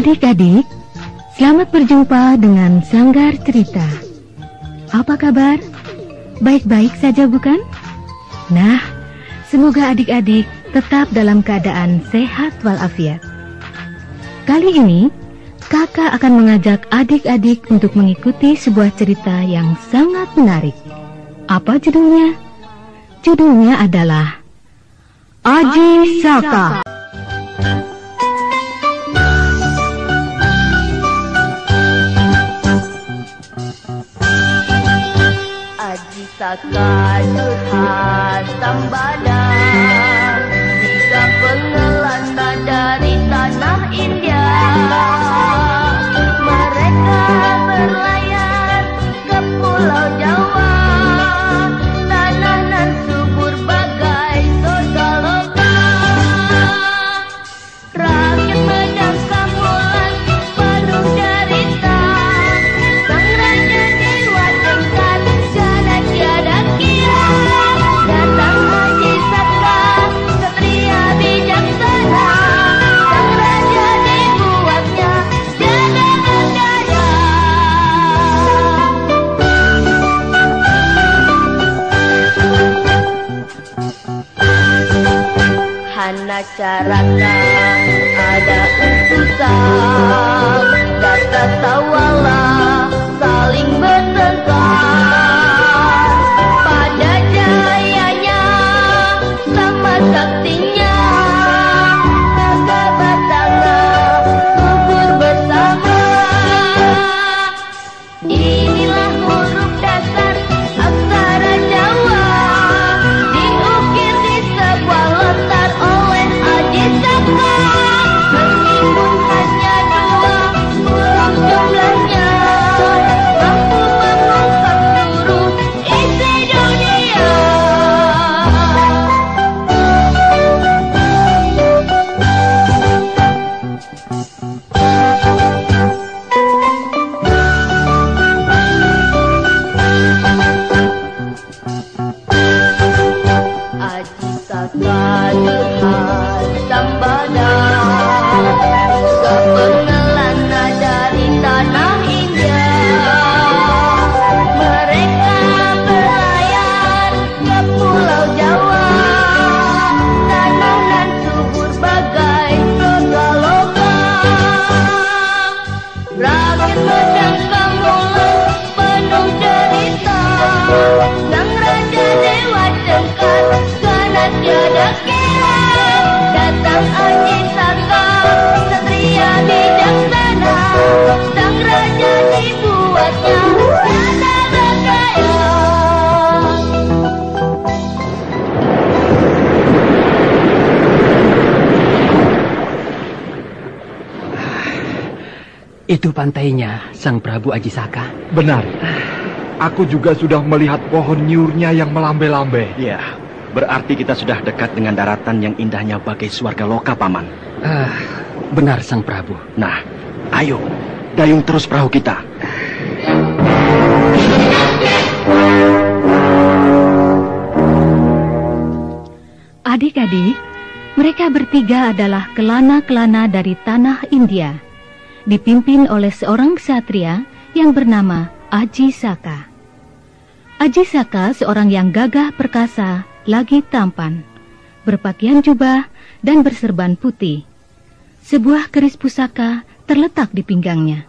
Adik-adik, selamat berjumpa dengan Sanggar Cerita. Apa kabar? Baik-baik saja bukan? Nah, semoga adik-adik tetap dalam keadaan sehat walafiat. Kali ini, kakak akan mengajak adik-adik untuk mengikuti sebuah cerita yang sangat menarik. Apa judulnya? Judulnya adalah Aji Saka. Saka curhat Sambada, tiga pengelana dari tanah India. Mereka berlayar ke Pulau Jawa, tanah nan subur bagai surga loka. Rakyat menyangka bulan penuh derita, sang raja dewa tingkat karena tiada kira. Datang Aji Saka, satria bijaksana, sang raja dibuatnya jadi bergaya. Hana caraka ada utusan, data sawala saling bertengkar. Pada jayanya sama saktinya, naga batanga gugur bersama. Inilah huruf dasar aksara Jawa, diukir di sebuah lontar oleh Aji Saka. Meskipun hanya dua huruf jumlahnya, mampu mengungkap seluruh isi dunia. Aji Saka curhat Sambada, tiga pengelana dari tanah India. Mereka berlayar ke Pulau Jawa, tanah nan subur bagai surga loka. Rakyat menyangka bulan penuh derita, sang raja dewa cengkar karena tiada kira. Datang Aji Saka, satria bijaksana, sang raja dibuatnya jadi bergaya. Itu pantainya, Sang Prabu Aji Saka. Benar. Aku juga sudah melihat pohon nyurnya yang melambai-lambai. Ya, berarti kita sudah dekat dengan daratan yang indahnya bagai surga loka, Paman. Benar, Sang Prabu. Nah, ayo, dayung terus perahu kita. Adik-adik, mereka bertiga adalah kelana-kelana dari tanah India, dipimpin oleh seorang ksatria yang bernama Aji Saka. Aji Saka seorang yang gagah perkasa, lagi tampan, berpakaian jubah dan berserban putih. Sebuah keris pusaka terletak di pinggangnya.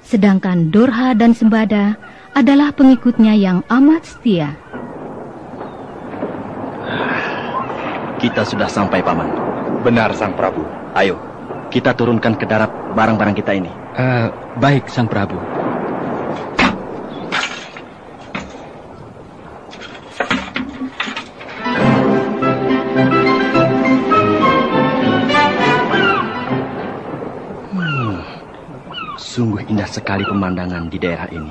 Sedangkan Dorha dan Sembada adalah pengikutnya yang amat setia. Kita sudah sampai, Paman. Benar, Sang Prabu. Ayo, kita turunkan ke darat barang-barang kita ini. Baik, Sang Prabu. Sungguh indah sekali pemandangan di daerah ini.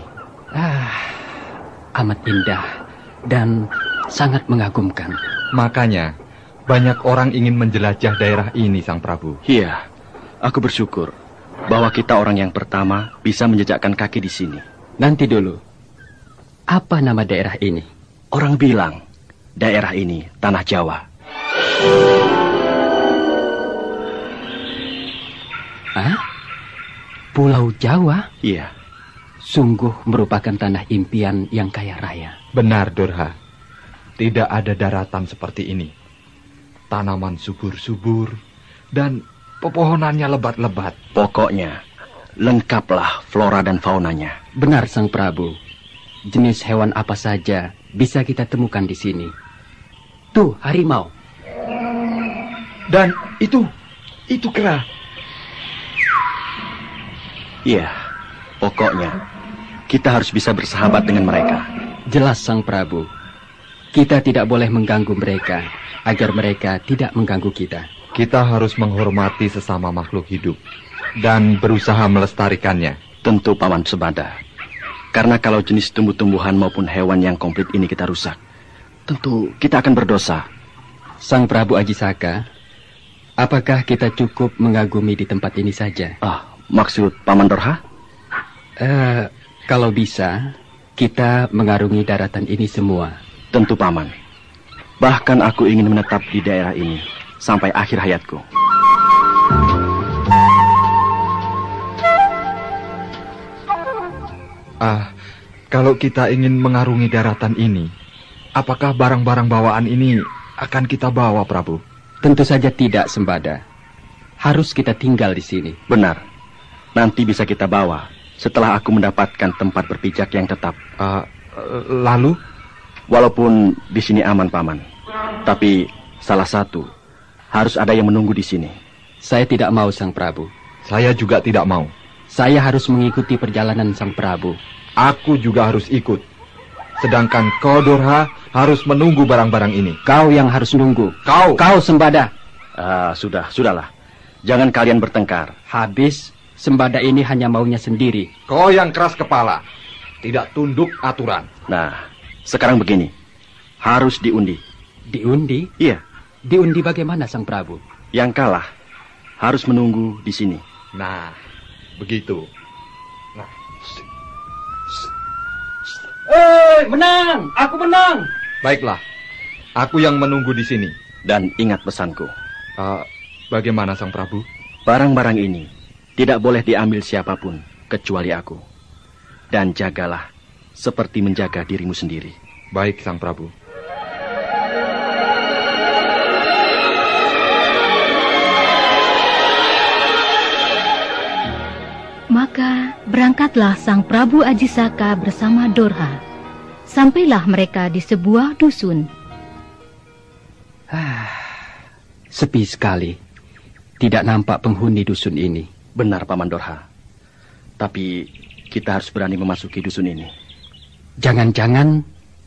Amat indah dan sangat mengagumkan. Makanya, banyak orang ingin menjelajah daerah ini, Sang Prabu. Iya, aku bersyukur bahwa kita orang yang pertama bisa menjejakkan kaki di sini. Nanti dulu, apa nama daerah ini? Orang bilang daerah ini Tanah Jawa. Pulau Jawa? Iya. Sungguh merupakan tanah impian yang kaya raya. Benar, Dorha. Tidak ada daratan seperti ini. Tanaman subur-subur dan pepohonannya lebat-lebat. Pokoknya, lengkaplah flora dan faunanya. Benar, Sang Prabu. Jenis hewan apa saja bisa kita temukan di sini. Tuh, harimau. Dan itu kera. Iya, pokoknya kita harus bisa bersahabat dengan mereka. Jelas, Sang Prabu. Kita tidak boleh mengganggu mereka, agar mereka tidak mengganggu kita. Kita harus menghormati sesama makhluk hidup dan berusaha melestarikannya. Tentu, Paman Subada. Karena kalau jenis tumbuh-tumbuhan maupun hewan yang komplit ini kita rusak, tentu kita akan berdosa. Sang Prabu Ajisaka, apakah kita cukup mengagumi di tempat ini saja? Maksud Paman Dorha? Kalau bisa, kita mengarungi daratan ini semua. Tentu, Paman. Bahkan aku ingin menetap di daerah ini sampai akhir hayatku. Kalau kita ingin mengarungi daratan ini, apakah barang-barang bawaan ini akan kita bawa, Prabu? Tentu saja tidak, Sembada. Harus kita tinggal di sini. Benar. Nanti bisa kita bawa setelah aku mendapatkan tempat berpijak yang tetap. Lalu? Walaupun di sini aman, Paman. Tapi salah satu harus ada yang menunggu di sini. Saya tidak mau, Sang Prabu. Saya juga tidak mau. Saya harus mengikuti perjalanan Sang Prabu. Aku juga harus ikut. Sedangkan kau, Dorha, harus menunggu barang-barang ini. Kau yang harus nunggu. Kau Sembada. Sudahlah. Jangan kalian bertengkar. Habis, Sembada ini hanya maunya sendiri. Kau yang keras kepala, tidak tunduk aturan. Nah, sekarang begini. Harus diundi. Diundi? Iya. Diundi bagaimana, Sang Prabu? Yang kalah harus menunggu di sini. Nah, begitu. Menang! Aku menang! Baiklah, aku yang menunggu di sini. Dan ingat pesanku. Bagaimana, Sang Prabu? Barang-barang ini tidak boleh diambil siapapun kecuali aku. Dan jagalah seperti menjaga dirimu sendiri. Baik, Sang Prabu. Maka berangkatlah Sang Prabu Ajisaka bersama Dorha. Sampailah mereka di sebuah dusun. Sepi sekali. Tidak nampak penghuni dusun ini. Benar, Paman Dorha. Tapi kita harus berani memasuki dusun ini. Jangan-jangan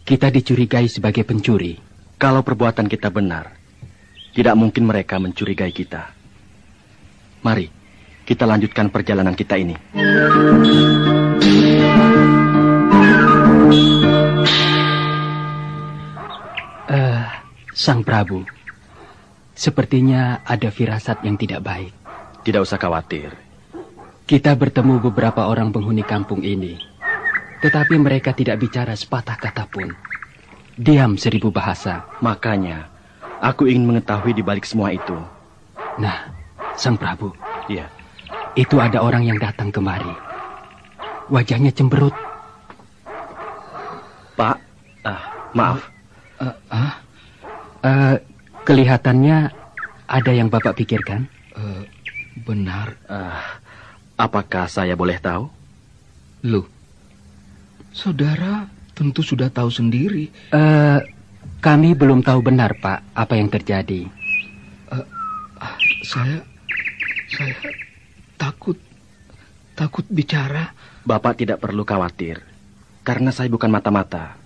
kita dicurigai sebagai pencuri. Kalau perbuatan kita benar, tidak mungkin mereka mencurigai kita. Mari, kita lanjutkan perjalanan kita ini. Sang Prabu, sepertinya ada firasat yang tidak baik. Tidak usah khawatir. Kita bertemu beberapa orang penghuni kampung ini, tetapi mereka tidak bicara sepatah kata pun. Diam 1000 bahasa. Makanya, aku ingin mengetahui di balik semua itu. Nah, Sang Prabu. Iya. Itu ada orang yang datang kemari. Wajahnya cemberut. Pak, maaf. Kelihatannya ada yang Bapak pikirkan? Benar. Apakah saya boleh tahu? Loh, saudara tentu sudah tahu sendiri. Kami belum tahu benar, Pak, apa yang terjadi. Saya takut bicara. Bapak tidak perlu khawatir, karena saya bukan mata-mata.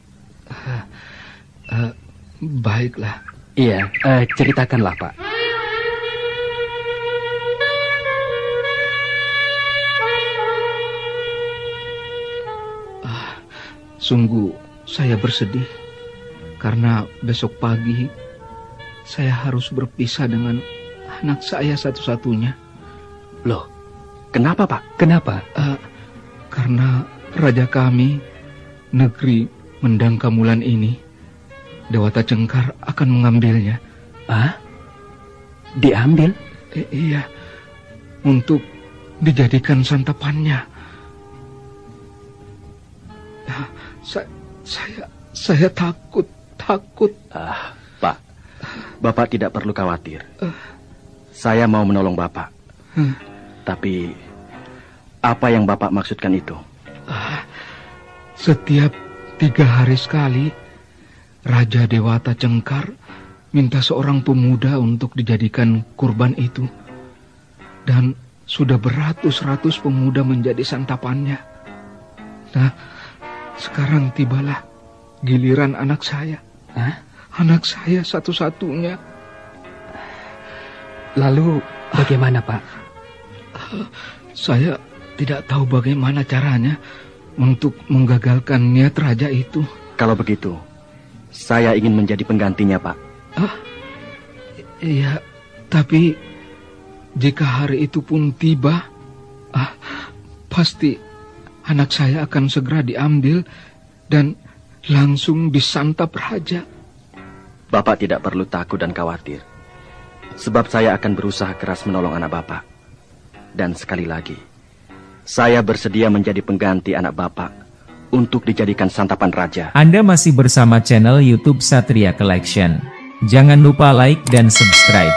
Baiklah. Iya, ceritakanlah, Pak. Sungguh saya bersedih karena besok pagi saya harus berpisah dengan anak saya satu-satunya. Loh, kenapa Pak? Kenapa? Karena raja kami, negeri Mendangkamulan ini, Dewata Cengkar akan mengambilnya. Diambil? Iya, untuk dijadikan santapannya. Saya takut. Pak, Bapak tidak perlu khawatir. Saya mau menolong Bapak. Tapi, apa yang Bapak maksudkan itu? Setiap 3 hari sekali, Raja Dewata Cengkar minta seorang pemuda untuk dijadikan kurban itu. Dan sudah beratus-ratus pemuda menjadi santapannya. Nah, sekarang tibalah giliran anak saya. Anak saya satu-satunya. Lalu bagaimana, Pak? Saya tidak tahu bagaimana caranya untuk menggagalkan niat raja itu. Kalau begitu, saya ingin menjadi penggantinya, Pak. Iya, tapi jika hari itu pun tiba, pasti anak saya akan segera diambil dan langsung disantap raja. Bapak tidak perlu takut dan khawatir, sebab saya akan berusaha keras menolong anak Bapak. Dan sekali lagi, saya bersedia menjadi pengganti anak Bapak untuk dijadikan santapan raja. Anda masih bersama channel YouTube Satria Collection. Jangan lupa like dan subscribe.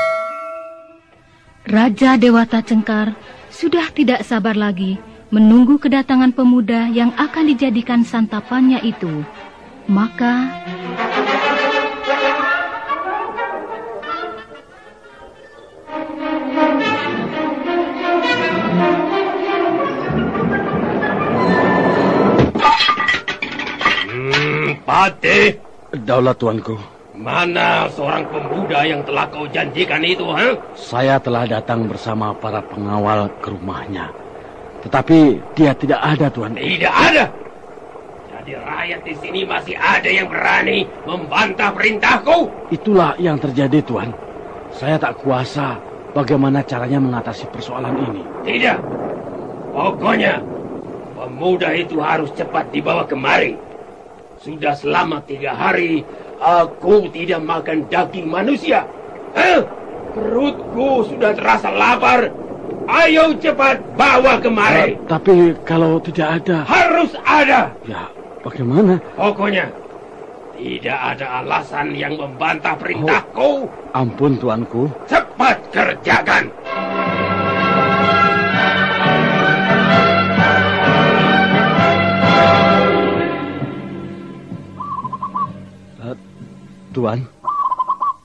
Raja Dewata Cengkar sudah tidak sabar lagi menunggu kedatangan pemuda yang akan dijadikan santapannya itu. Maka Patih, Daulat tuanku. mana seorang pemuda yang telah kau janjikan itu, Saya telah datang bersama para pengawal ke rumahnya. Tetapi dia tidak ada, Tuan. Tidak ada. Jadi rakyat di sini masih ada yang berani membantah perintahku. Itulah yang terjadi, Tuan. Saya tak kuasa bagaimana caranya mengatasi persoalan ini. Tidak. Pokoknya, pemuda itu harus cepat dibawa kemari. Sudah selama 3 hari, aku tidak makan daging manusia. Perutku sudah terasa lapar. Ayo cepat bawa kemari. Tapi kalau tidak ada... Harus ada. Ya, bagaimana? Pokoknya, tidak ada alasan yang membantah perintahku. Ampun, tuanku. Cepat kerjakan.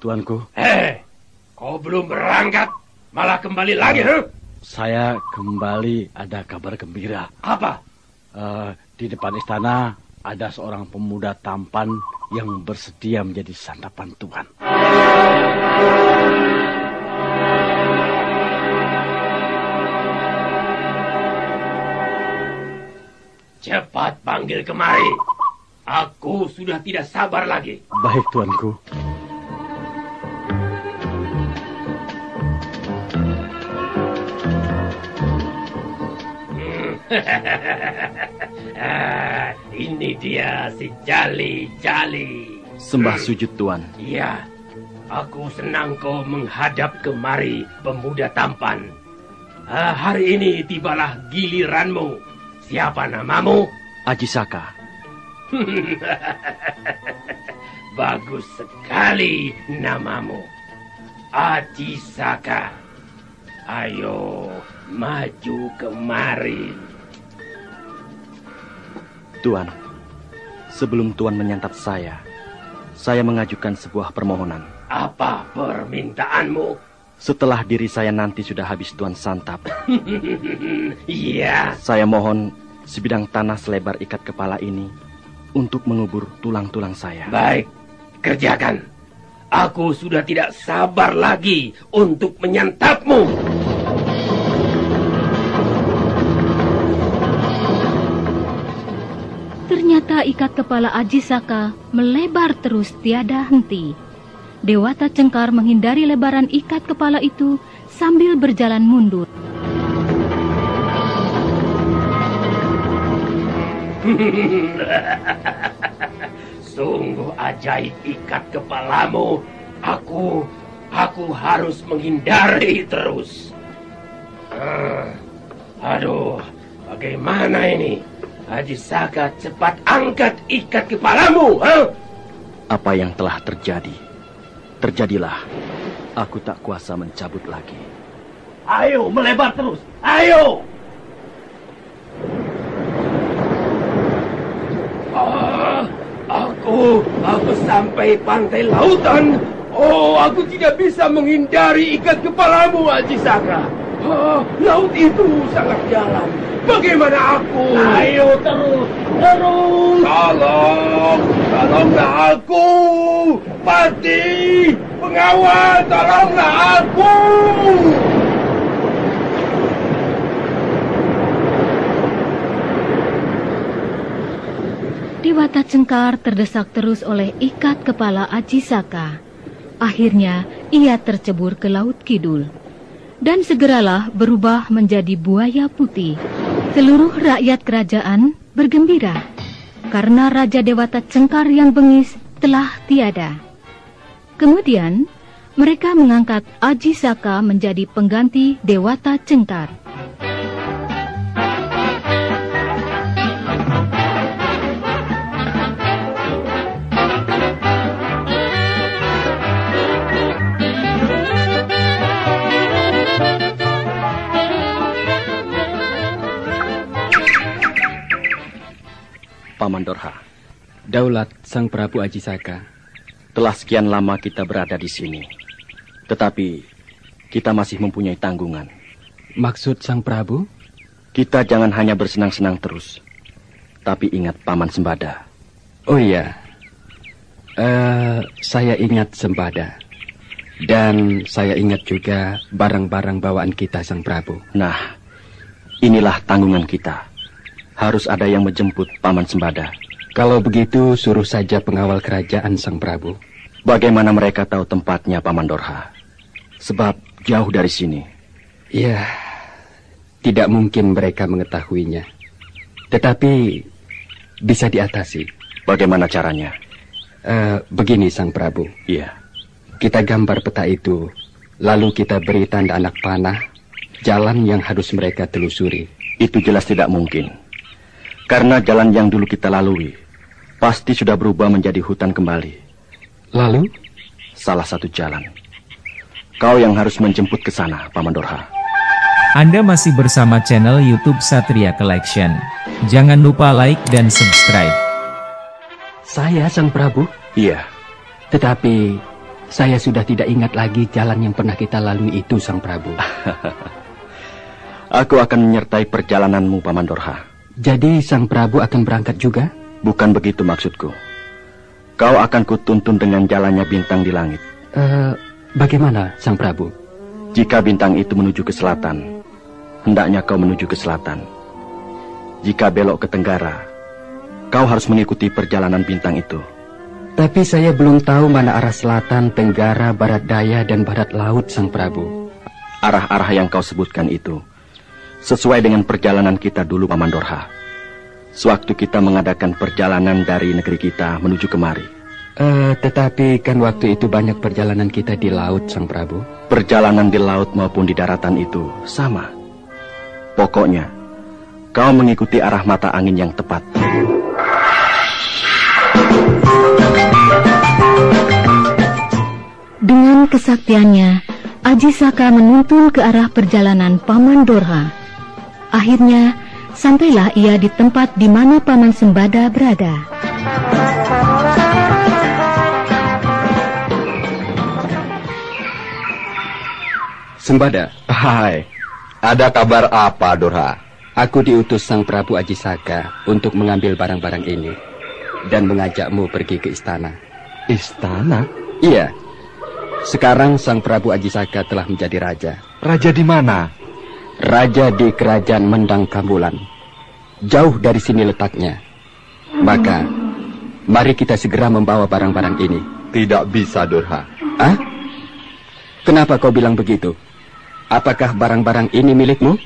Tuanku. Kau belum berangkat, malah kembali lagi, Saya kembali ada kabar gembira. Apa? Di depan istana ada seorang pemuda tampan yang bersedia menjadi santapan Tuan. Cepat panggil kemari. Aku sudah tidak sabar lagi. Baik, tuanku. Ini dia si Jali-Jali. Sembah sujud, Tuan. Iya, aku senang kau menghadap kemari, pemuda tampan. Hari ini tibalah giliranmu. Siapa namamu? Aji Saka. Bagus sekali namamu, Aji Saka. Ayo maju kemari. Tuan, sebelum Tuan menyantap saya mengajukan sebuah permohonan. Apa permintaanmu? Setelah diri saya nanti sudah habis Tuan santap, iya. Saya mohon sebidang tanah selebar ikat kepala ini untuk mengubur tulang-tulang saya. Baik, kerjakan. Aku sudah tidak sabar lagi untuk menyantapmu. ternyata ikat kepala Aji Saka melebar terus tiada henti. Dewata Cengkar menghindari lebaran ikat kepala itu sambil berjalan mundur. Sungguh ajaib ikat kepalamu. Aku harus menghindari terus. Aduh, bagaimana ini? Aji Saka, cepat angkat ikat kepalamu. Apa yang telah terjadi, terjadilah. Aku tak kuasa mencabut lagi. Ayo, melebar terus. Ayo. Aku sampai pantai lautan. Oh, aku tidak bisa menghindari ikat kepalamu, Aji Saka. Laut itu sangat dalam. Bagaimana aku? Ayo terus. Tolonglah aku. Pati, pengawal, tolonglah aku. Dewata Cengkar terdesak terus oleh ikat kepala Aji Saka. Akhirnya ia tercebur ke Laut Kidul. Dan segeralah berubah menjadi buaya putih. Seluruh rakyat kerajaan bergembira karena Raja Dewata Cengkar yang bengis telah tiada. Kemudian mereka mengangkat Aji Saka menjadi pengganti Dewata Cengkar. Paman Dorha, Daulat Sang Prabu Aji Saka. Telah sekian lama kita berada di sini, tetapi kita masih mempunyai tanggungan. Maksud Sang Prabu? Kita jangan hanya bersenang-senang terus, tapi ingat Paman Sembada. Oh iya, saya ingat Sembada. Dan saya ingat juga barang-barang bawaan kita, Sang Prabu. Nah, inilah tanggungan kita. Harus ada yang menjemput Paman Sembada. Kalau begitu, suruh saja pengawal kerajaan, Sang Prabu. Bagaimana mereka tahu tempatnya, Paman Dorha? Sebab jauh dari sini. Ya, tidak mungkin mereka mengetahuinya. Tetapi bisa diatasi. Bagaimana caranya? Begini, Sang Prabu. Iya. Kita gambar peta itu, lalu kita beri tanda anak panah, jalan yang harus mereka telusuri. Itu jelas tidak mungkin. Karena jalan yang dulu kita lalui pasti sudah berubah menjadi hutan kembali. Lalu? Salah satu jalan. Kau yang harus menjemput ke sana, Paman Dorha. Anda masih bersama channel YouTube Satria Collection. Jangan lupa like dan subscribe. Saya, Sang Prabu? Iya. Tetapi saya sudah tidak ingat lagi jalan yang pernah kita lalui itu, Sang Prabu. Aku akan menyertai perjalananmu, Paman Dorha. Jadi Sang Prabu akan berangkat juga? Bukan begitu maksudku. Kau akan kutuntun dengan jalannya bintang di langit. Bagaimana, Sang Prabu? Jika bintang itu menuju ke selatan, hendaknya kau menuju ke selatan. Jika belok ke tenggara, kau harus mengikuti perjalanan bintang itu. Tapi saya belum tahu mana arah selatan, tenggara, barat daya, dan barat laut, Sang Prabu. Arah-arah yang kau sebutkan itu sesuai dengan perjalanan kita dulu, Paman Dorha. Sewaktu kita mengadakan perjalanan dari negeri kita menuju kemari. Tetapi kan waktu itu banyak perjalanan kita di laut, Sang Prabu. Perjalanan di laut maupun di daratan itu sama. Pokoknya, kau mengikuti arah mata angin yang tepat. Dengan kesaktiannya, Aji Saka menuntun ke arah perjalanan Paman Dorha. Akhirnya, sampailah ia di tempat di mana Paman Sembada berada. Sembada. Hai, ada kabar apa, Dorha? Aku diutus Sang Prabu Aji Saka untuk mengambil barang-barang ini dan mengajakmu pergi ke istana. Istana? Iya. Sekarang Sang Prabu Aji Saka telah menjadi raja. Raja di mana? Raja di kerajaan Mendang Kambulan. Jauh dari sini letaknya. Maka Mari kita segera membawa barang-barang ini. Tidak bisa, Dorha. Ah? Kenapa kau bilang begitu? Apakah barang-barang ini milikmu?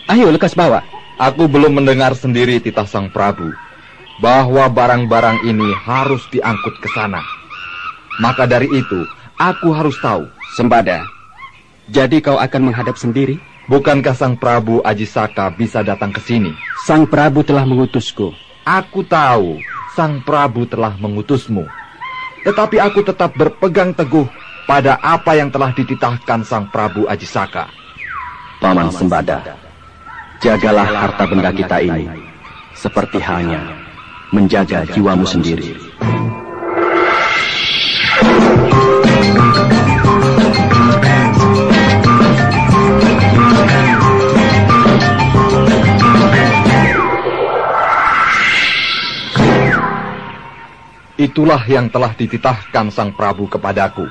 Ayo, lekas bawa. Aku belum mendengar sendiri titah Sang Prabu bahwa barang-barang ini harus diangkut ke sana. Maka dari itu, aku harus tahu. Sembada, jadi kau akan menghadap sendiri? Bukankah Sang Prabu Ajisaka bisa datang ke sini? Sang Prabu telah mengutusku. Aku tahu Sang Prabu telah mengutusmu. Tetapi aku tetap berpegang teguh pada apa yang telah dititahkan Sang Prabu Ajisaka. Paman Sembada, jagalah harta benda kita ini seperti halnya menjaga jiwamu sendiri. Itulah yang telah dititahkan Sang Prabu kepadaku.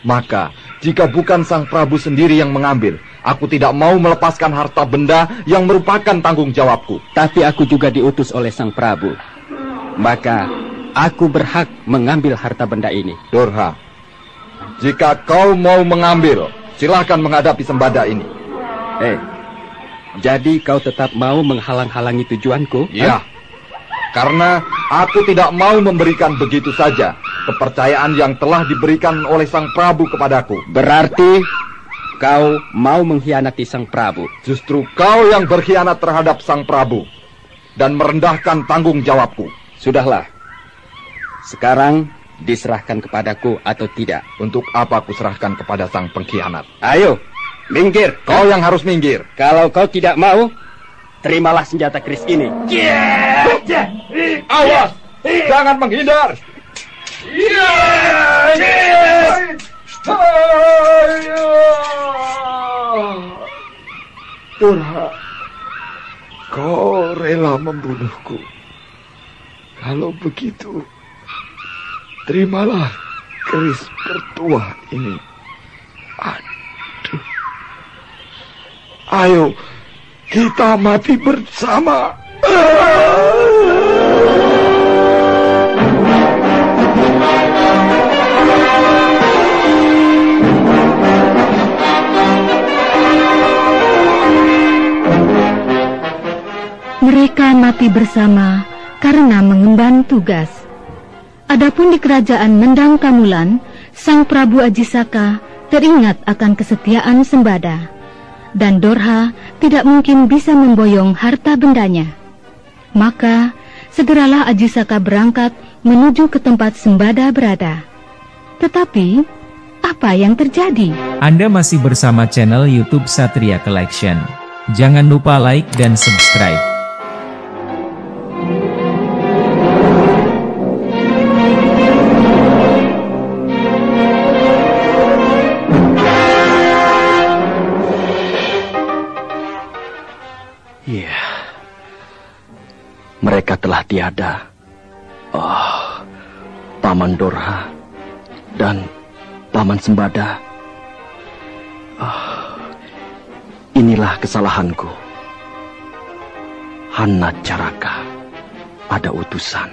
Maka, jika bukan Sang Prabu sendiri yang mengambil, aku tidak mau melepaskan harta benda yang merupakan tanggung jawabku. Tapi aku juga diutus oleh Sang Prabu. Maka, aku berhak mengambil harta benda ini. Dorha, jika kau mau mengambil, silahkan menghadapi Sembada ini. Jadi kau tetap mau menghalang-halangi tujuanku? Ya. Karena aku tidak mau memberikan begitu saja kepercayaan yang telah diberikan oleh Sang Prabu kepadaku. Berarti kau mau mengkhianati Sang Prabu. Justru kau yang berkhianat terhadap Sang Prabu dan merendahkan tanggung jawabku. Sudahlah. Sekarang diserahkan kepadaku atau tidak? Untuk apa aku serahkan kepada sang pengkhianat? Ayo, minggir. Kau yang harus minggir. Kalau kau tidak mau, terimalah senjata keris ini. Awas! Jangan menghindar! Dorha, kau rela membunuhku. Kalau begitu, terimalah keris bertuah ini. Aduh. Ayo, kita mati bersama. Mereka mati bersama karena mengemban tugas. Adapun di kerajaan Mendang Kamulan, Sang Prabu Ajisaka teringat akan kesetiaan Sembada. Dan Dorha tidak mungkin bisa memboyong harta bendanya. Maka, segeralah Ajisaka berangkat menuju ke tempat Sembada berada. Tetapi, apa yang terjadi? Anda masih bersama channel YouTube Satria Collection. Jangan lupa like dan subscribe. Mereka telah tiada. Oh, Paman Dorha dan Paman Sembada. Oh, inilah kesalahanku. Hana Caraka ada utusan.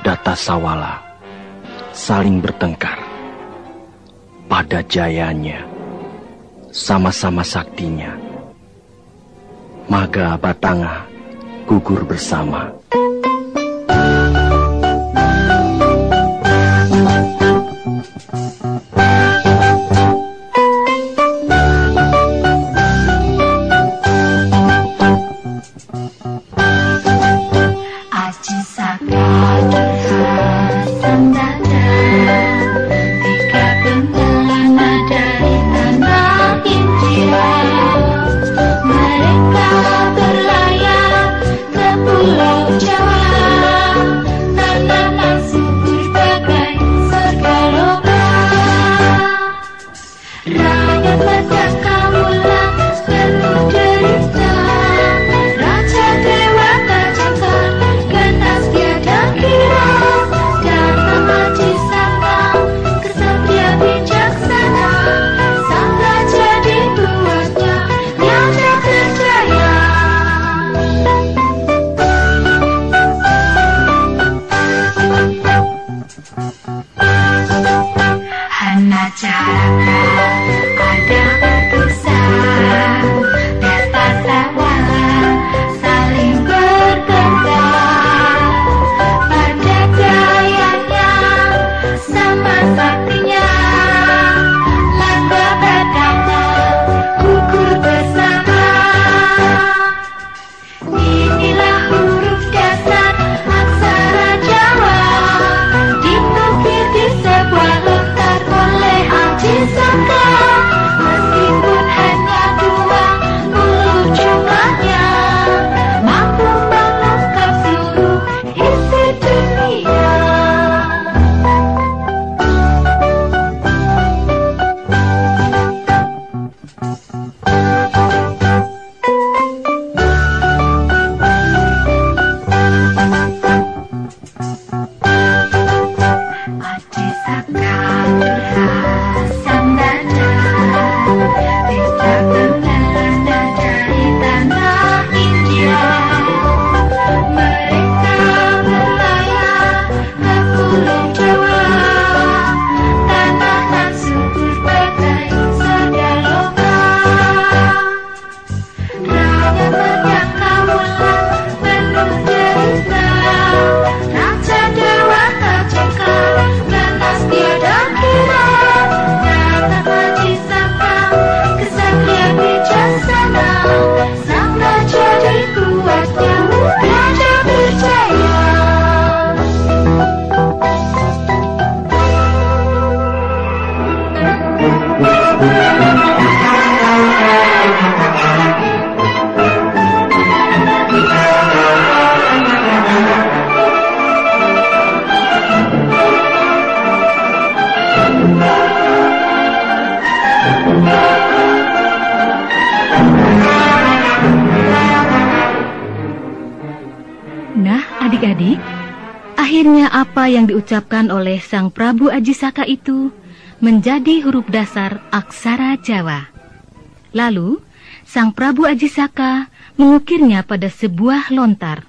Data Sawala saling bertengkar. Pada jayanya, sama-sama saktinya. Maga Batanga gugur bersama. Ajisaka, Dorha, Sembada, tiga pendana dari tanah India. Mereka berlayar ke pulau Hana Caraka ada utusan, data sawah saling bertengkar. Pada jayanya sama saktinya, maka pedangnya gugur bersama. Inilah huruf dasar aksara Jawa, diukir di sebuah lontar oleh Aji Saka. Meskipun hanya 20 jumlahnya, mampu mengungkap seluruh isi dunia. Aji Saka berasam dada, tidak benar dari tanah India. Mereka berlayar ke pulau Jawa, tanah nan subur bagai sedia loka. Raja menyangka wulan penuh derita, raja dewata cekal ganas tiada kira. Datang Aji Saka, kesatria bijaksana, sang raja dikuatnya raja berjaya. Nah, adik-adik, akhirnya apa yang diucapkan oleh Sang Prabu Aji Saka itu menjadi huruf dasar aksara Jawa. Lalu, Sang Prabu Aji Saka mengukirnya pada sebuah lontar.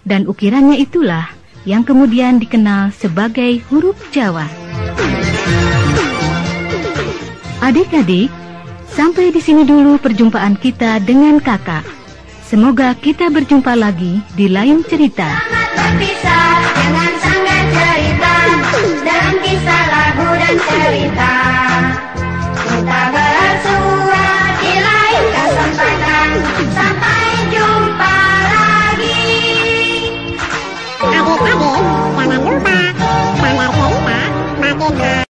Dan ukirannya itulah yang kemudian dikenal sebagai huruf Jawa. Adik-adik, sampai di sini dulu perjumpaan kita dengan kakak. Semoga kita berjumpa lagi di lain cerita. Selamat berpisah dengan sang cerita, dalam kisah lagu dan cerita.